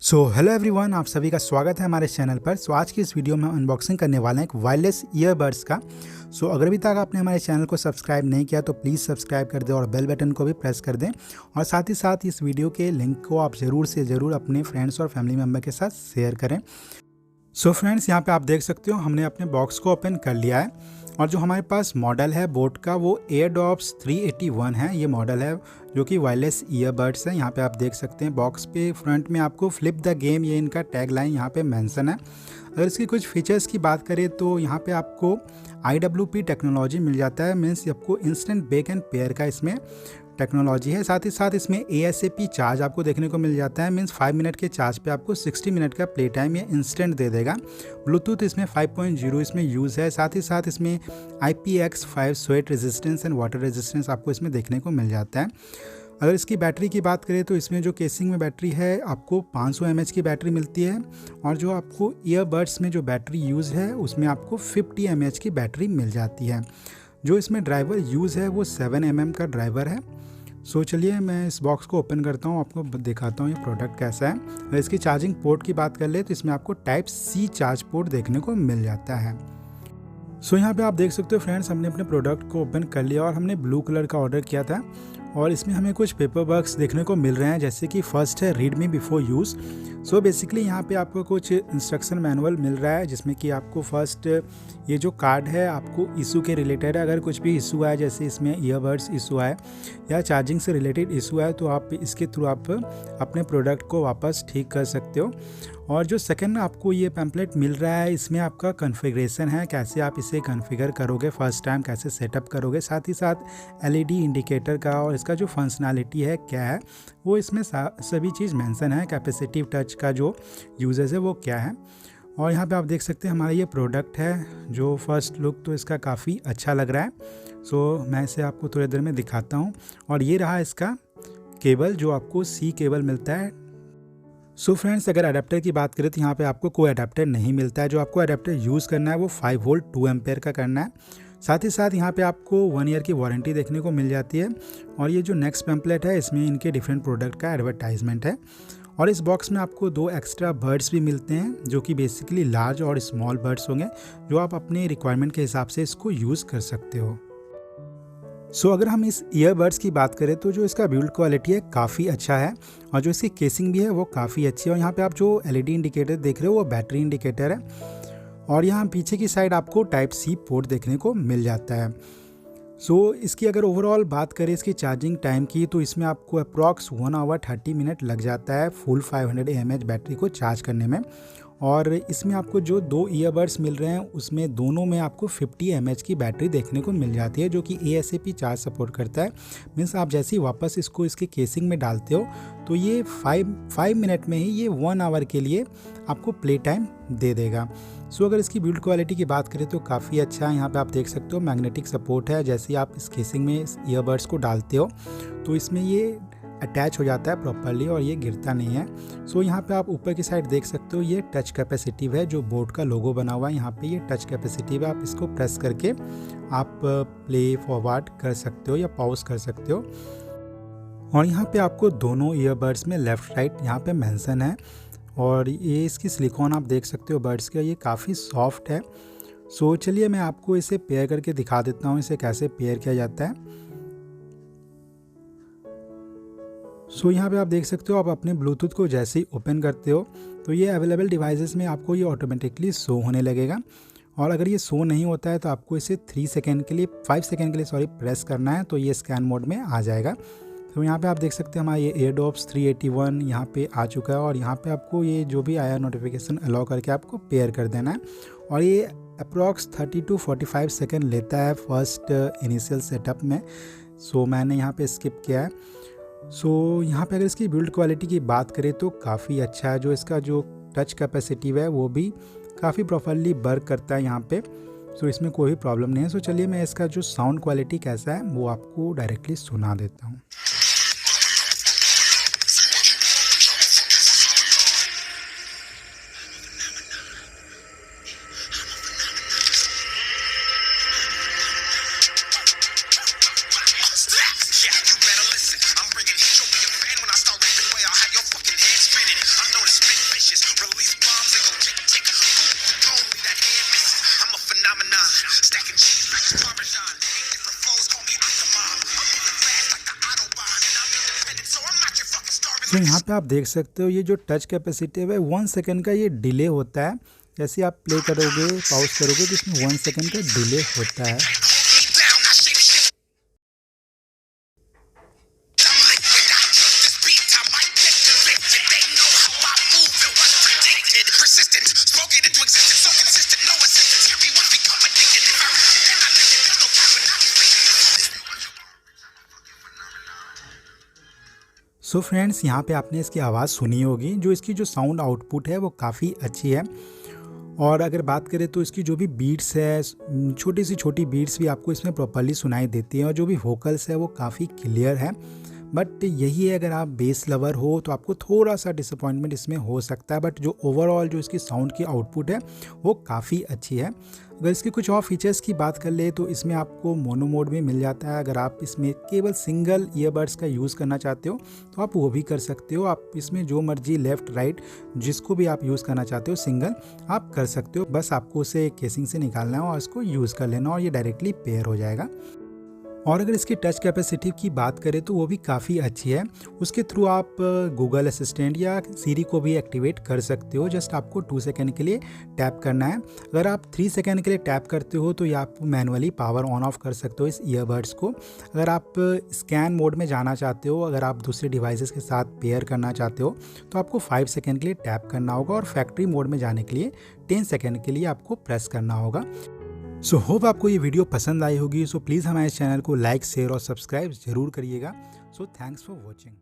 Hello everyone, आप सभी का स्वागत है हमारे चैनल पर। आज की इस वीडियो में हम अनबॉक्सिंग करने वाले हैं एक वायरलेस ईयरबड्स का। अगर अभी तक आपने हमारे चैनल को सब्सक्राइब नहीं किया तो प्लीज़ सब्सक्राइब कर दें और बेल बटन को भी प्रेस कर दें। और साथ ही साथ इस वीडियो के लिंक को आप ज़रूर से ज़रूर अपने फ्रेंड्स और फैमिली मेम्बर के साथ शेयर करें। फ्रेंड्स, यहाँ पे आप देख सकते हो हमने अपने बॉक्स को ओपन कर लिया है और जो हमारे पास मॉडल है बोट का वो एयरडॉप्स 381 है। ये मॉडल है जो कि वायरलेस ईयरबड्स है। यहाँ पे आप देख सकते हैं बॉक्स पे फ्रंट में आपको फ्लिप द गेम, ये इनका टैग लाइन यहाँ पे मेंशन है। अगर इसकी कुछ फीचर्स की बात करें तो यहाँ पे आपको IWP टेक्नोलॉजी मिल जाता है, मीन्स आपको इंस्टेंट बेक एंड पेयर का इसमें टेक्नोलॉजी है। साथ ही साथ इसमें ASAP चार्ज आपको देखने को मिल जाता है, मीन्स 5 मिनट के चार्ज पे आपको 60 मिनट का प्ले टाइम ये इंस्टेंट दे देगा। ब्लूटूथ इसमें 5.0 इसमें यूज़ है। साथ ही साथ इसमें IPX5 sweat resistance and water resistance आपको इसमें देखने को मिल जाता है। अगर इसकी बैटरी की बात करें तो इसमें जो केसिंग में बैटरी है आपको 500 mAh की बैटरी मिलती है और जो आपको ईयरबड्स में जो बैटरी यूज़ है उसमें आपको 50 mAh की बैटरी मिल जाती है। जो इसमें ड्राइवर यूज़ है वो 7 mm का ड्राइवर है। चलिए मैं इस बॉक्स को ओपन करता हूँ, आपको दिखाता हूँ ये प्रोडक्ट कैसा है। अगर इसकी चार्जिंग पोर्ट की बात कर ले तो इसमें आपको टाइप C चार्ज पोर्ट देखने को मिल जाता है। यहाँ पे आप देख सकते हो फ्रेंड्स, हमने अपने प्रोडक्ट को ओपन कर लिया और हमने ब्लू कलर का ऑर्डर किया था और इसमें हमें कुछ पेपर वर्क्स देखने को मिल रहे हैं, जैसे कि फर्स्ट है रीड मी बिफोर यूज़। बेसिकली यहाँ पे आपको कुछ इंस्ट्रक्शन मैनुअल मिल रहा है जिसमें कि आपको फर्स्ट ये जो कार्ड है आपको इशू के रिलेटेड है। अगर कुछ भी इशू आए, जैसे इसमें ईयरबड्स इशू आए या चार्जिंग से रिलेटेड इशू आए, तो आप इसके थ्रू आप अपने प्रोडक्ट को वापस ठीक कर सकते हो। और जो सेकंड आपको ये पैम्पलेट मिल रहा है इसमें आपका कॉन्फ़िगरेशन है, कैसे आप इसे कॉन्फ़िगर करोगे, फर्स्ट टाइम कैसे सेटअप करोगे। साथ ही साथ LED इंडिकेटर का और इसका जो फंक्शनैलिटी है क्या है वो इसमें सभी चीज़ मेंशन है। कैपेसिटिव टच का जो यूजेस है वो क्या है। और यहाँ पे आप देख सकते हैं हमारा ये प्रोडक्ट है, जो फर्स्ट लुक तो इसका काफ़ी अच्छा लग रहा है। मैं इसे आपको थोड़ी देर में दिखाता हूँ। और ये रहा इसका केबल, जो आपको C केबल मिलता है। फ्रेंड्स, अगर अडेप्टर की बात करें तो यहाँ पे आपको कोई अडेप्टर नहीं मिलता है। जो आपको अडेप्टर यूज़ करना है वो 5 वोल्ट 2 एम्पेयर का करना है। साथ ही साथ यहाँ पे आपको 1 ईयर की वारंटी देखने को मिल जाती है। और ये जो नेक्स्ट पैम्पलेट है इसमें इनके डिफरेंट प्रोडक्ट का एडवर्टाइजमेंट है। और इस बॉक्स में आपको 2 एक्स्ट्रा बर्ड्स भी मिलते हैं, जो कि बेसिकली लार्ज और स्मॉल बर्ड्स होंगे, जो आप अपने रिक्वायरमेंट के हिसाब से इसको यूज़ कर सकते हो। अगर हम इस ईयरबड्स की बात करें तो जो इसका बिल्ड क्वालिटी है काफ़ी अच्छा है और जो इसकी केसिंग भी है वो काफ़ी अच्छी है। और यहाँ पे आप जो LED इंडिकेटर देख रहे हो वो बैटरी इंडिकेटर है। और यहाँ पीछे की साइड आपको टाइप C पोर्ट देखने को मिल जाता है। इसकी अगर ओवरऑल बात करें इसकी चार्जिंग टाइम की तो इसमें आपको अप्रॉक्स 1 आवर 30 मिनट लग जाता है फुल 500 mAh बैटरी को चार्ज करने में। और इसमें आपको जो 2 ईयरबड्स मिल रहे हैं उसमें दोनों में आपको 50 mAh की बैटरी देखने को मिल जाती है, जो कि ASAP चार्ज सपोर्ट करता है। मीन्स आप जैसे ही वापस इसको इसके केसिंग में डालते हो तो ये 5 मिनट में ही ये 1 आवर के लिए आपको प्ले टाइम दे देगा। अगर इसकी बिल्ड क्वालिटी की बात करें तो काफ़ी अच्छा है। यहाँ पे आप देख सकते हो मैग्नेटिक सपोर्ट है। जैसे ही आप इस केसिंग में इस ईयरबड्स को डालते हो तो इसमें ये अटैच हो जाता है प्रॉपरली और ये गिरता नहीं है। यहाँ पे आप ऊपर की साइड देख सकते हो ये टच कैपेसिटिव है, जो बोट का लोगो बना हुआ है यहाँ पे ये टच कैपेसिटिव है। आप इसको प्रेस करके आप प्ले फॉरवर्ड कर सकते हो या पॉज कर सकते हो। और यहाँ पे आपको दोनों ईयरबड्स में लेफ़्ट राइट यहाँ पे मेंशन है। और ये इसकी सिलिकॉन आप देख सकते हो बड्स का, ये काफ़ी सॉफ्ट है। चलिए मैं आपको इसे पेयर करके दिखा देता हूँ इसे कैसे पेयर किया जाता है। यहाँ पे आप देख सकते हो, आप अपने ब्लूटूथ को जैसे ही ओपन करते हो तो ये अवेलेबल डिवाइसेस में आपको ये ऑटोमेटिकली शो होने लगेगा। और अगर ये शो नहीं होता है तो आपको इसे 5 सेकेंड के लिए प्रेस करना है, तो ये स्कैन मोड में आ जाएगा। यहाँ पे आप देख सकते हैं हमारा ये एयरडॉप्स 381 यहाँ पे आ चुका है। और यहाँ पे आपको ये जो भी आया नोटिफिकेशन अलाउ करके आपको पेयर कर देना है। और ये अप्रॉक्स 30 to 45 सेकेंड लेता है फर्स्ट इनिशियल सेटअप में। मैंने यहाँ पे स्किप किया है। यहाँ पे अगर इसकी बिल्ड क्वालिटी की बात करें तो काफ़ी अच्छा है। जो इसका जो टच कैपेसिटिव है वो भी काफ़ी प्रॉपरली वर्क करता है यहाँ पे। इसमें कोई प्रॉब्लम नहीं है। चलिए मैं इसका जो साउंड क्वालिटी कैसा है वो आपको डायरेक्टली सुना देता हूँ। सो यहाँ पे आप देख सकते हो ये जो टच कैपेसिटिव है 1 सेकंड का ये डिले होता है। जैसे आप प्ले करोगे, पॉज करोगे तो इसमें 1 सेकंड का डिले होता है। सो फ्रेंड्स, यहाँ पे आपने इसकी आवाज़ सुनी होगी। जो इसकी जो साउंड आउटपुट है वो काफ़ी अच्छी है। और अगर बात करें तो इसकी जो भी बीट्स है, छोटी सी छोटी बीट्स भी आपको इसमें प्रॉपर्ली सुनाई देती हैं और जो भी वोकल्स है वो काफ़ी क्लियर है। बट यही है, अगर आप बेस लवर हो तो आपको थोड़ा सा डिसअपॉइंटमेंट इसमें हो सकता है। बट जो ओवरऑल जो इसकी साउंड की आउटपुट है वो काफ़ी अच्छी है। अगर इसके कुछ और फीचर्स की बात कर ले तो इसमें आपको मोनो मोड में मिल जाता है। अगर आप इसमें केवल सिंगल ईयरबड्स का यूज़ करना चाहते हो तो आप वो भी कर सकते हो। आप इसमें जो मर्जी लेफ़्ट राइट जिसको भी आप यूज़ करना चाहते हो सिंगल आप कर सकते हो। बस आपको उसे केसिंग से निकालना है और इसको यूज़ कर लेना और ये डायरेक्टली पेयर हो जाएगा। और अगर इसकी टच कैपेसिटी की बात करें तो वो भी काफ़ी अच्छी है। उसके थ्रू आप गूगल असिस्टेंट या सीरी को भी एक्टिवेट कर सकते हो। जस्ट आपको 2 सेकंड के लिए टैप करना है। अगर आप 3 सेकंड के लिए टैप करते हो तो ये आप मैनुअली पावर ऑन ऑफ कर सकते हो इस ईयरबड्स को। अगर आप स्कैन मोड में जाना चाहते हो, अगर आप दूसरे डिवाइसेस के साथ पेयर करना चाहते हो तो आपको 5 सेकंड के लिए टैप करना होगा और फैक्ट्री मोड में जाने के लिए 10 सेकंड के लिए आपको प्रेस करना होगा। सो होप आपको ये वीडियो पसंद आई होगी। सो प्लीज़ हमारे चैनल को लाइक, शेयर और सब्सक्राइब ज़रूर करिएगा। So thanks for watching.